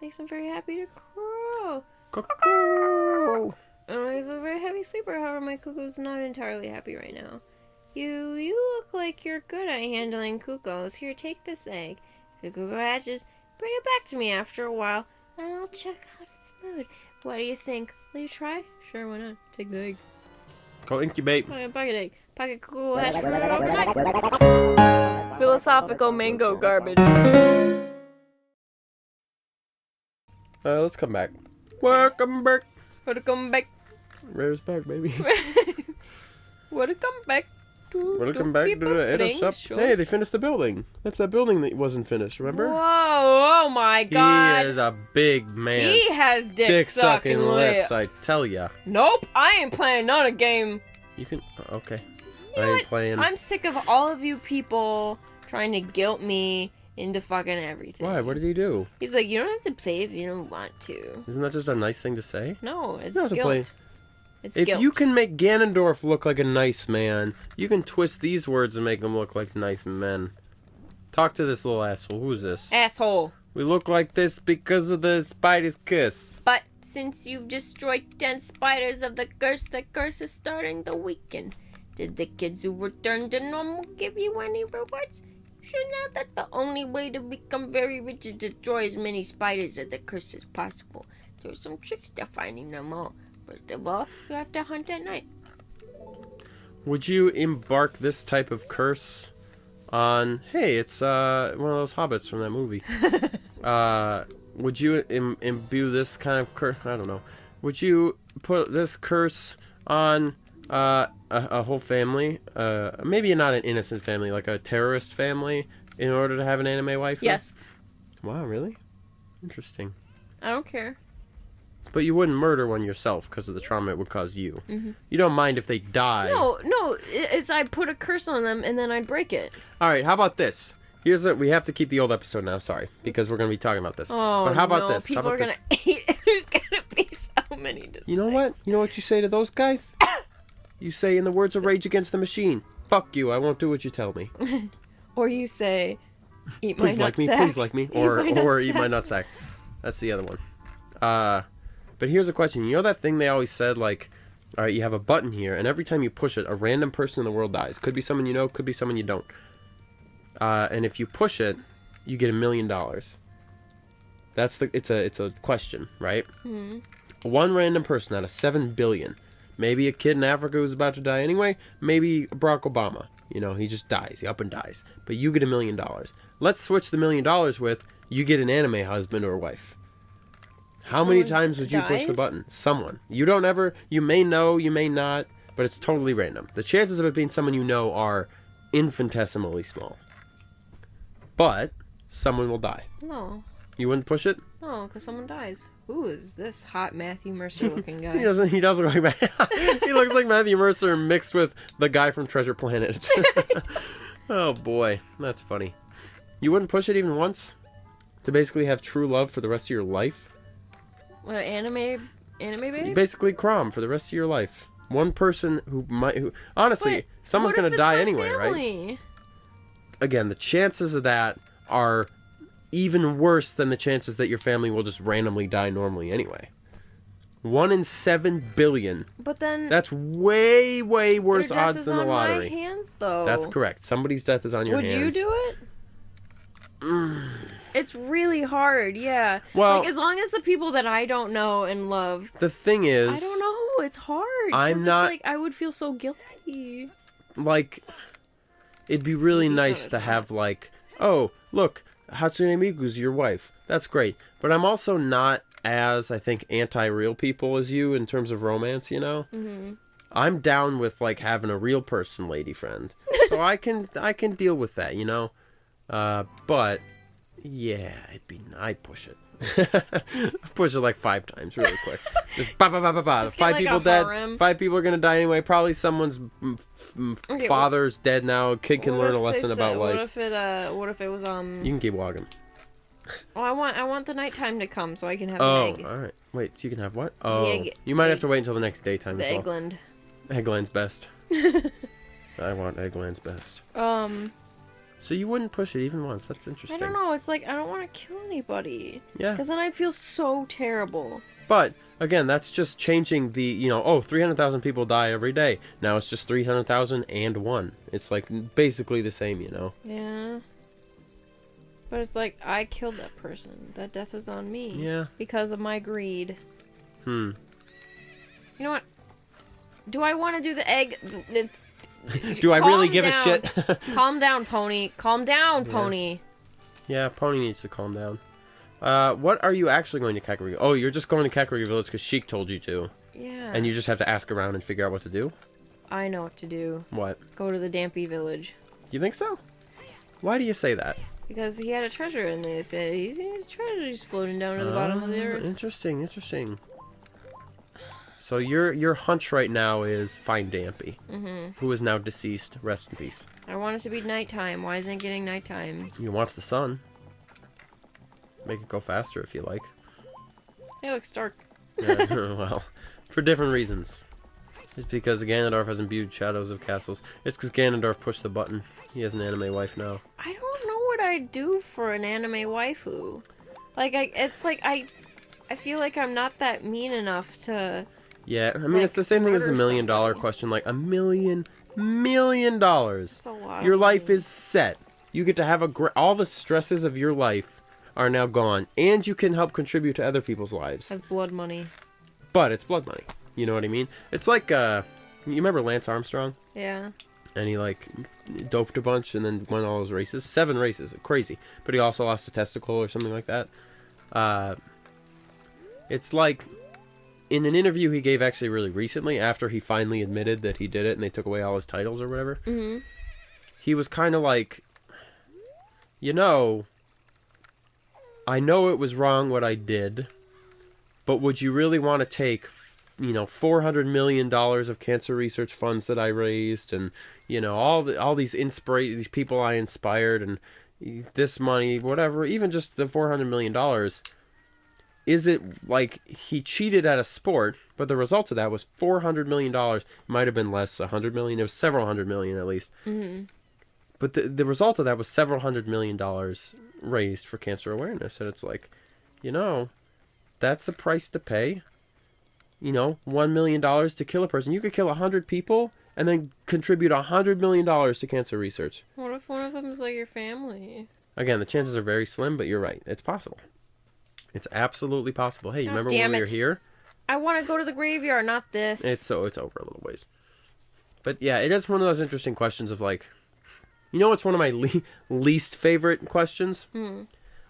makes him very happy to crow. Cuckoo. And he's a very heavy sleeper. However, my cuckoo's not entirely happy right now. You look like you're good at handling cuckoos. Here, take this egg. If the cuckoo hatches, bring it back to me after a while, and I'll check out its mood. What do you think? Will you try? Sure, why not? Take the egg. Go incubate. Pocket egg. Pocket cuckoo hatch for overnight. Philosophical mango garbage. Let's come back. Welcome back. Welcome back. Rare's back, baby. Welcome back. Welcome back to the Edit Shop. Hey, they finished the building. That's that building that wasn't finished, remember? Whoa, oh my god. He is a big man. He has dick-sucking lips. I tell ya. Nope, I ain't playing none of game. You can... Okay. You know I ain't what? playing... I'm sick of all of you people trying to guilt me into fucking everything. Why? What did he do? He's like, you don't have to play if you don't want to. Isn't that just a nice thing to say? No, it's You don't have to guilt. play. It's If guilt. you can make Ganondorf look like a nice man, you can twist these words and make them look like nice men. Talk to this little asshole. Who's this? Asshole. We look like this because of the spider's kiss. But since you've destroyed 10 spiders of the curse is starting to weaken. Did the kids who returned to normal give you any rewards? You should know that the only way to become very rich is to destroy as many spiders of the curse as possible. There are some tricks to finding them all. First of all, you have to hunt at night. Would you embark this type of curse on... Hey, it's one of those hobbits from that movie. Would you imbue this kind of curse? I don't know. Would you put this curse on a whole family? Maybe not an innocent family, like a terrorist family, in order to have an anime wife? Yes. Wow, really? Interesting. I don't care. But you wouldn't murder one yourself because of the trauma it would cause you. Mm-hmm. You don't mind if they die. No, it's I put a curse on them and then I break it. All right, how about this? We have to keep the old episode now, sorry, because we're going to be talking about this. Oh, but how about no, this? People are going to hate it. There's going to be so many dislikes. You know what? You know what you say to those guys? You say, in the words of Rage Against the Machine, fuck you, I won't do what you tell me. Or you say, eat my Please like me, please like me. Or eat my nutsack. That's the other one. But here's a question. You know that thing they always said, like, all right, you have a button here, and every time you push it, a random person in the world dies. Could be someone you know, could be someone you don't. And if you push it, you get $1 million. It's a question, right? Mm-hmm. One random person out of 7 billion. Maybe a kid in Africa who's about to die anyway. Maybe Barack Obama. You know, he just dies. He up and dies. But you get $1 million. Let's switch the $1 million with you get an anime husband or wife. How many times would you push the button? Someone. You don't ever... You may know, you may not, but it's totally random. The chances of it being someone you know are infinitesimally small. But someone will die. No. You wouldn't push it? No, because someone dies. Who is this hot Matthew Mercer looking guy? He doesn't look like he looks like Matthew Mercer mixed with the guy from Treasure Planet. Oh boy, that's funny. You wouldn't push it even once? To basically have true love for the rest of your life? What, anime baby? Basically Crom for the rest of your life. One person honestly, someone's going to die anyway, right? Again, the chances of that are even worse than the chances that your family will just randomly die normally anyway. 1 in 7 billion. But then... That's way, way worse odds than the lottery. Their death is on my hands, though. That's correct. Somebody's death is on your hands. Would you do it? It's really hard, yeah. Well, like, as long as the people that I don't know and love... The thing is... I don't know. It's hard. I'm not... It's like, I would feel so guilty. Like, it'd be really nice to have, like, oh, look, Hatsune Miku's your wife. That's great. But I'm also not as, I think, anti-real people as you in terms of romance, you know? Mm-hmm. I'm down with, like, having a real person lady friend. So I can deal with that, you know? But, yeah, I'd push it. Push it like 5 times really quick. Just ba ba ba ba ba. 5 people dead. Harem. 5 people are gonna die anyway. Probably someone's father's dead now. A kid can learn a lesson about life. What if it was You can keep walking. Oh, I want the nighttime to come so I can have an egg. Oh, all right. Wait, so you can have what? Oh, egg, you might have to wait until the next daytime. The as well. Eggland. Eggland's best. I want Eggland's best. So you wouldn't push it even once. That's interesting. I don't know. It's like, I don't want to kill anybody. Yeah. Because then I feel so terrible. But, again, that's just changing the, 300,000 people die every day. Now it's just 300,001. It's, like, basically the same, Yeah. But it's like, I killed that person. That death is on me. Yeah. Because of my greed. You know what? Do I want to do the egg? Do I really give a shit? Calm down, Pony. Calm down, Pony. Yeah, Pony needs to calm down. What are you actually going to Kakariko? Oh, you're just going to Kakariko Village because Sheik told you to. Yeah. And you just have to ask around and figure out what to do? I know what to do. What? Go to the Dampi village. You think so? Why do you say that? Because he had a treasure and they said he's a treasure just floating down to the bottom of the earth. Interesting. So your hunch right now is find Dampi, who is now deceased. Rest in peace. I want it to be nighttime. Why isn't it getting nighttime? You want the sun. Make it go faster if you like. It looks dark. Well, for different reasons. It's because Ganondorf has imbued shadows of castles. It's because Ganondorf pushed the button. He has an anime wife now. I don't know what I'd do for an anime waifu. Like, I feel like I'm not that mean enough to... Yeah, I mean, it's the same thing as the $1 million question. Like, $1 million. That's a lot. Your life is set. You get to have all the stresses of your life are now gone. And you can help contribute to other people's lives. That's blood money. But it's blood money. You know what I mean? It's like, you remember Lance Armstrong? Yeah. And he, like, doped a bunch and then won all those races. 7 races. Crazy. But he also lost a testicle or something like that. It's like... In an interview he gave actually really recently, after he finally admitted that he did it and they took away all his titles or whatever, he was kind of like, I know it was wrong what I did, but would you really want to take, $400 million of cancer research funds that I raised and, all these these people I inspired and this money, whatever, even just the $400 million, is it like he cheated at a sport, but the result of that was $400 million. Might have been less, $100 million. It was several hundred million at least. But the result of that was several $100 million raised for cancer awareness. And it's like, that's the price to pay. $1 million to kill a person. You could kill 100 people and then contribute $100 million to cancer research. What if one of them is like your family? Again, the chances are very slim, but you're right. It's possible. It's absolutely possible. Hey, you remember when we were here? I want to go to the graveyard, not this. It's over a little ways. But yeah, it is one of those interesting questions of like, it's one of my least favorite questions?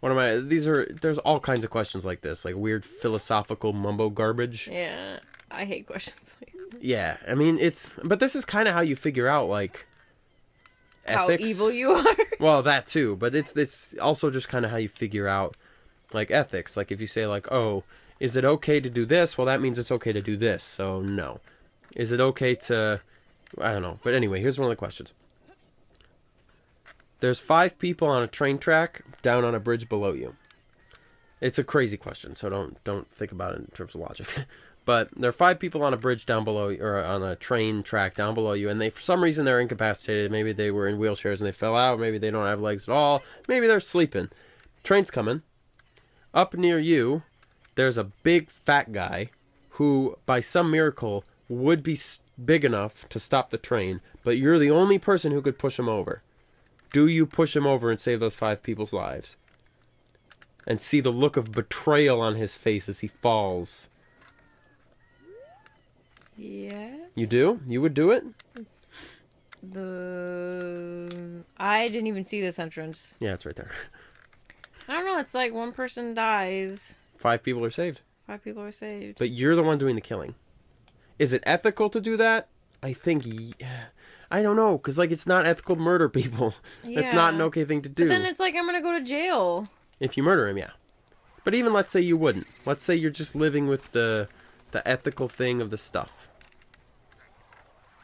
There's all kinds of questions like this, like weird philosophical mumbo garbage. Yeah, I hate questions like that. Yeah, I mean, but this is kind of how you figure out, like, ethics. How evil you are. Well, that too, but it's also just kind of how you figure out, like, ethics. Like, if you say, like, oh, is it okay to do this? Well, that means it's okay to do this, so no. Is it okay to... I don't know. But anyway, here's one of the questions. There's 5 people on a train track down on a bridge below you. It's a crazy question, so don't think about it in terms of logic. But there are 5 people on a bridge down below, or on a train track down below you, and for some reason they're incapacitated. Maybe they were in wheelchairs and they fell out. Maybe they don't have legs at all. Maybe they're sleeping. Train's coming. Up near you, there's a big fat guy who, by some miracle, would be big enough to stop the train, but you're the only person who could push him over. Do you push him over and save those 5 people's lives? And see the look of betrayal on his face as he falls. Yes. You do? You would do it? I didn't even see this entrance. Yeah, it's right there. I don't know, it's like one person dies. 5 people are saved. 5 people are saved. But you're the one doing the killing. Is it ethical to do that? I think... I don't know, because, like, it's not ethical to murder people. Yeah. It's not an okay thing to do. But then it's like, I'm going to go to jail. If you murder him, yeah. But even let's say you wouldn't. Let's say you're just living with the ethical thing of the stuff.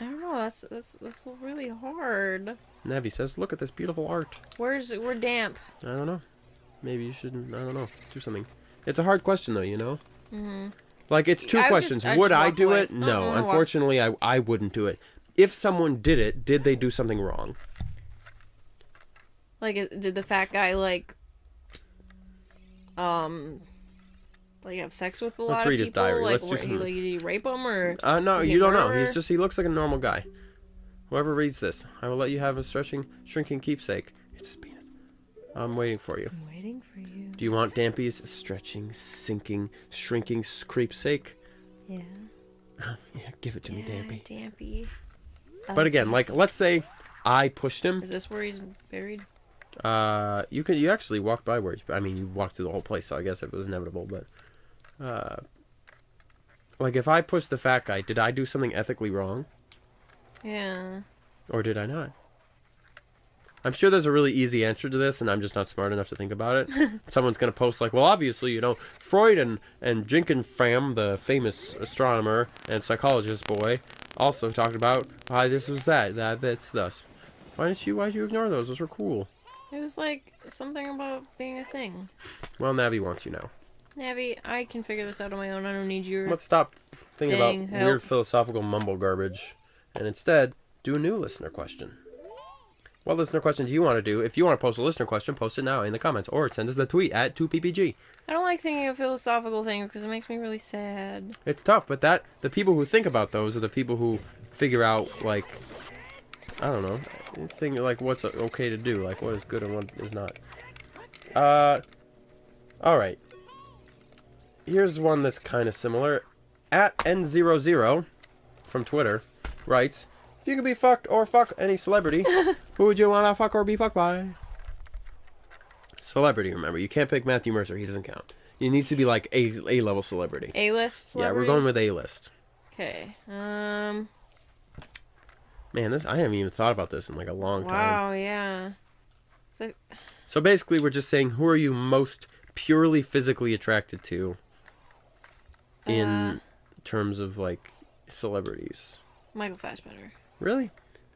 I don't know, that's really hard. Navi says, look at this beautiful art. We're damp. I don't know. Maybe you shouldn't, I don't know, do something. It's a hard question, though, Mm-hmm. Like, it's 2 questions. Would I do it? No. Unfortunately, I wouldn't do it. If someone did it, did they do something wrong? Like, did the fat guy, like have sex with a lot Let's of read people? his diary. Like, Let's just... did he rape them, or... No, he you a don't know. murderer? He looks like a normal guy. Whoever reads this, I will let you have a shrinking keepsake. It's his penis. I'm waiting for you. I'm waiting for you. Do you want Dampy's stretching, sinking, shrinking creepsake? Yeah. Yeah, give it to me, Dampy. Dampy. But again, like, let's say I pushed him. Is this where he's buried? You actually walked by where you walked through the whole place, so I guess it was inevitable, but like, if I pushed the fat guy, did I do something ethically wrong? Yeah. Or did I not? I'm sure there's a really easy answer to this, and I'm just not smart enough to think about it. Someone's going to post like, well, obviously, Freud and Jinkenfram, the famous astronomer and psychologist boy, also talked about why this was that's thus. Why'd you ignore those? Those were cool. It was like something about being a thing. Well, Navi wants you now. Navi, I can figure this out on my own. I don't need your... Let's stop thinking about help. weird philosophical mumble garbage, and instead do a new listener question. What listener question do you want to do? If you want to post a listener question, post it now in the comments, or send us a tweet at 2ppg. I don't like thinking of philosophical things because it makes me really sad. It's tough, but the people who think about those are the people who figure out, like, I don't know, think like what's okay to do, like what is good and what is not. All right. Here's one that's kind of similar. At N00 from Twitter writes, if you could be fucked or fuck any celebrity, who would you want to fuck or be fucked by? Celebrity, remember. You can't pick Matthew Mercer. He doesn't count. It needs to be like A-level celebrity. A-list celebrity? Yeah, we're going with A-list. Okay. Man, I haven't even thought about this in like a long time. Wow, yeah. So basically, we're just saying, who are you most purely physically attracted to in terms of, like, celebrities? Michael Fassbender. Really?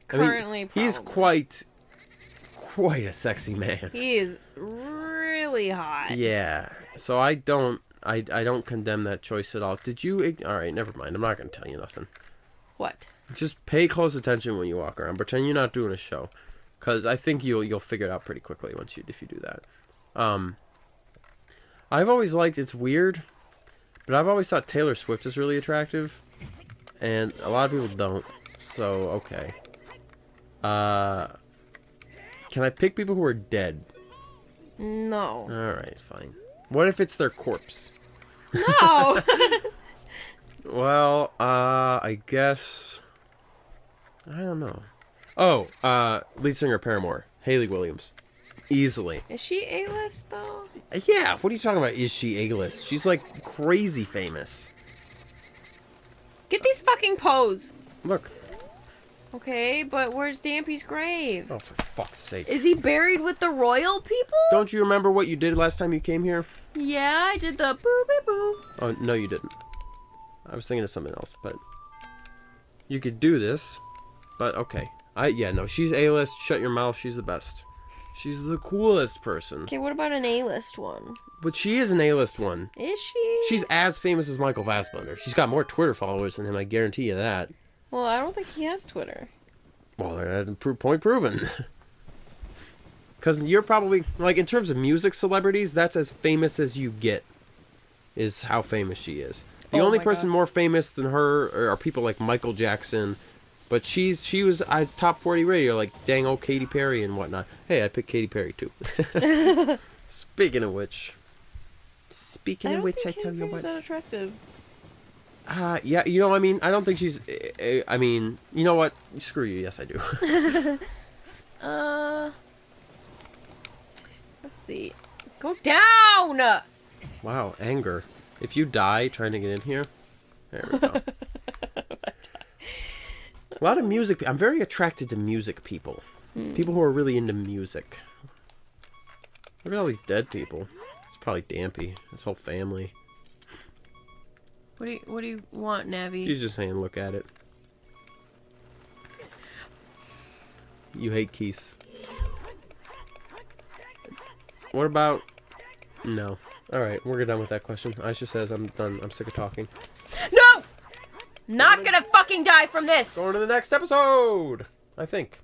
Currently, probably. He's quite a sexy man. He is really hot. Yeah. So I don't condemn that choice at all. Did you? All right, never mind. I'm not going to tell you nothing. What? Just pay close attention when you walk around. Pretend you're not doing a show, because I think you'll figure it out pretty quickly if you do that. I've always liked. It's weird, but I've always thought Taylor Swift is really attractive, and a lot of people don't. So okay. Can I pick people who are dead? No. All right, fine. What if it's their corpse? No. Well, I guess I don't know. Oh, lead singer Paramore, Hayley Williams, easily. Is she A-list though? Yeah. What are you talking about? Is she A-list? She's like crazy famous. Get these fucking pose. Look. Okay, but where's Dampy's grave? Oh, for fuck's sake. Is he buried with the royal people? Don't you remember what you did last time you came here? Yeah, I did the boo-boo-boo. Oh, no, you didn't. I was thinking of something else, but you could do this. But okay. No, she's A-list. Shut your mouth. She's the best. She's the coolest person. Okay, what about an A-list one? But she is an A-list one. Is she? She's as famous as Michael Fassbender. She's got more Twitter followers than him, I guarantee you that. Well, I don't think he has Twitter. Well, point proven. Because you're probably, like, in terms of music celebrities, that's as famous as you get, is how famous she is. The only person more famous than her are people like Michael Jackson, but she was top 40 radio, like dang old Katy Perry and whatnot. Hey, I picked Katy Perry too. Speaking of which, I tell you what. That attractive. Yeah, I mean, I don't think she's. I mean, you know what? Screw you. Yes, I do. Let's see. Go down. Wow, anger. If you die trying to get in here, there we go. A lot of music. I'm very attracted to music people. People who are really into music. Look at all these dead people. It's probably Dampy. His whole family. What do you want, Navi? She's just saying, look at it. You hate Keith. What about... No. Alright, we're done with that question. Aisha says I'm done. I'm sick of talking. No! Not gonna fucking die from this! Going to the next episode! I think.